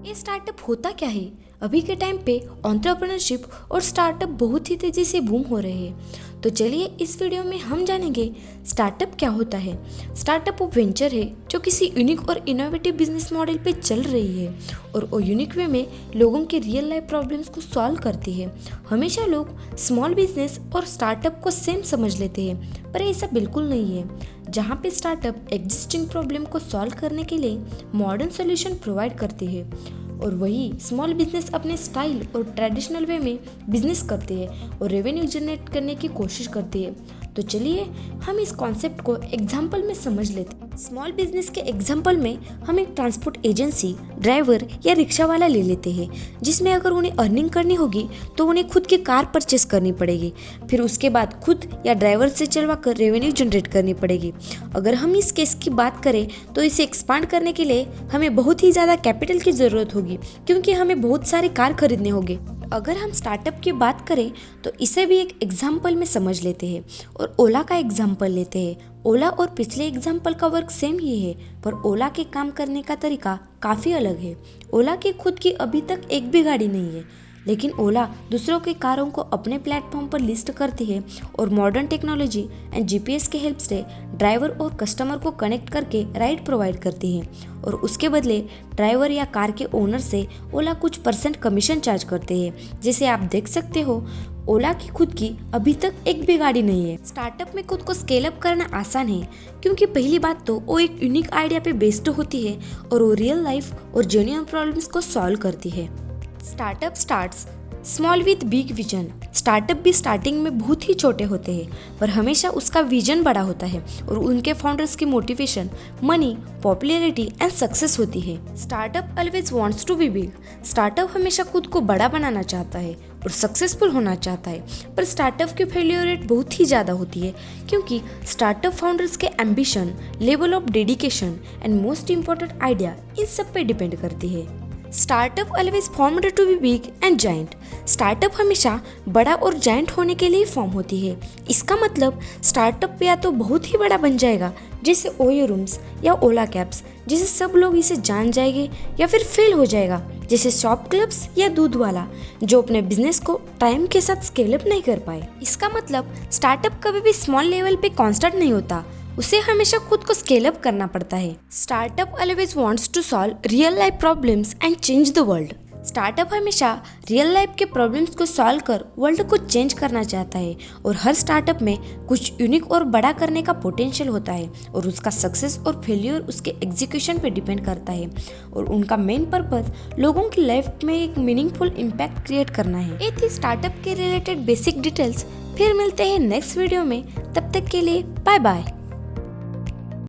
ये स्टार्टअप होता क्या है? अभी के टाइम पे एंटरप्रेन्योरशिप और स्टार्टअप बहुत ही तेज़ी से बूम हो रहे हैं। तो चलिए इस वीडियो में हम जानेंगे स्टार्टअप क्या होता है। स्टार्टअप वो वेंचर है जो किसी यूनिक और इनोवेटिव बिजनेस मॉडल पे चल रही है और वो यूनिक वे में लोगों के रियल लाइफ प्रॉब्लम्स को सॉल्व करती है। हमेशा लोग स्मॉल बिजनेस और स्टार्टअप को सेम समझ लेते हैं, पर ऐसा बिल्कुल नहीं है। जहाँ पे स्टार्टअप एग्जिस्टिंग प्रॉब्लम को सॉल्व करने के लिए मॉडर्न सोल्यूशन प्रोवाइड करती है और वही स्मॉल बिजनेस अपने स्टाइल और ट्रेडिशनल वे में बिजनेस करते हैं और रेवेन्यू जनरेट करने की कोशिश करती है। तो चलिए हम इस कॉन्सेप्ट को एग्जाम्पल में समझ लेते हैं। स्मॉल बिजनेस के एग्जाम्पल में हम एक ट्रांसपोर्ट एजेंसी, ड्राइवर या रिक्शा वाला ले लेते हैं, जिसमें अगर उन्हें अर्निंग करनी होगी तो उन्हें खुद की कार परचेस करनी पड़ेगी, फिर उसके बाद खुद या ड्राइवर से चलवा कर रेवेन्यू जनरेट करनी पड़ेगी। अगर हम इस केस की बात करें तो इसे एक्सपांड करने के लिए हमें बहुत ही ज़्यादा कैपिटल की ज़रूरत होगी, क्योंकि हमें बहुत सारे कार खरीदने होंगे। अगर हम स्टार्टअप की बात करें तो इसे भी एक एग्जाम्पल में समझ लेते हैं और ओला का एग्जाम्पल लेते हैं। ओला और पिछले एग्जाम्पल का वर्क सेम ही है, पर ओला के काम करने का तरीका काफ़ी अलग है। ओला की खुद की अभी तक एक भी गाड़ी नहीं है, लेकिन ओला दूसरों की कारों को अपने प्लेटफॉर्म पर लिस्ट करती है और मॉडर्न टेक्नोलॉजी एंड जीपीएस के हेल्प से ड्राइवर और कस्टमर को कनेक्ट करके राइड प्रोवाइड करती है और उसके बदले ड्राइवर या कार के ओनर से ओला कुछ % कमीशन चार्ज करते हैं। जैसे आप देख सकते हो, ओला की खुद की अभी तक एक भी गाड़ी नहीं है। स्टार्टअप में खुद को स्केल अप करना आसान है, क्योंकि पहली बात तो वो एक यूनिक आइडिया पे बेस्ड होती है और वो रियल लाइफ और जेन्युइन प्रॉब्लम्स को सॉल्व करती है। Startup starts small with big vision. Startup भी स्टार्टिंग में बहुत ही छोटे होते हैं, पर हमेशा उसका विजन बड़ा होता है और उनके फाउंडर्स की motivation money, popularity and success होती है। Startup always wants to be big. Startup हमेशा खुद को बड़ा बनाना चाहता है और सक्सेसफुल होना चाहता है, पर स्टार्टअप की फेलियर रेट बहुत ही ज़्यादा होती है, क्योंकि स्टार्टअप फाउंडर्स के ambition, level of dedication and most important idea इन सब पे डिपेंड करती है। Startup always formed to be big and giant. Startup हमेशा बड़ा और जायंट होने के लिए फॉर्म होती है। इसका मतलब स्टार्टअप या तो बहुत ही बड़ा बन जाएगा, जैसे ओयो रूम्स या ओला कैब्स, जिसे सब लोग इसे जान जाएंगे, या फिर फेल हो जाएगा, जैसे शॉप क्लब्स या दूध वाला, जो अपने बिजनेस को टाइम के साथ स्केल अप नहीं कर पाए। इसका मतलब स्टार्टअप कभी भी स्मॉल लेवल पे कांस्टेंट नहीं होता, उसे हमेशा खुद को स्केल अप करना पड़ता है। Startup always wants to solve real life problems and change the world. Startup हमेशा रियल लाइफ के प्रॉब्लम्स को सॉल्व कर वर्ल्ड को चेंज करना चाहता है और हर स्टार्टअप में कुछ यूनिक और बड़ा करने का पोटेंशियल होता है और उसका सक्सेस और फेलियर उसके एग्जीक्यूशन पे डिपेंड करता है और उनका मेन पर्पस लोगों की लाइफ में एक मीनिंगफुल इम्पैक्ट क्रिएट करना है। ये थी स्टार्टअप के रिलेटेड बेसिक डिटेल्स। फिर मिलते हैं नेक्स्ट वीडियो में, तब तक के लिए बाय बाय।